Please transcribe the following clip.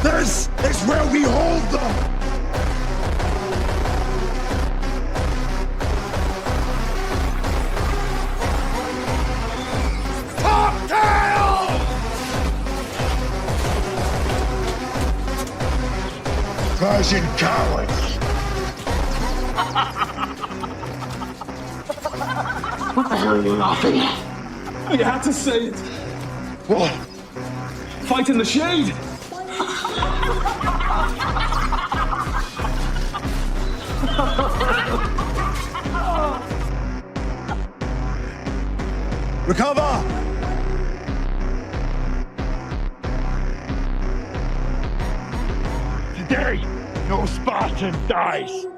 This is where we hold them! Cocktail! Persian cowards! What the hell are you laughing at? You had to say it. What? Fight in the shade. Recover! Today, no Spartan dies!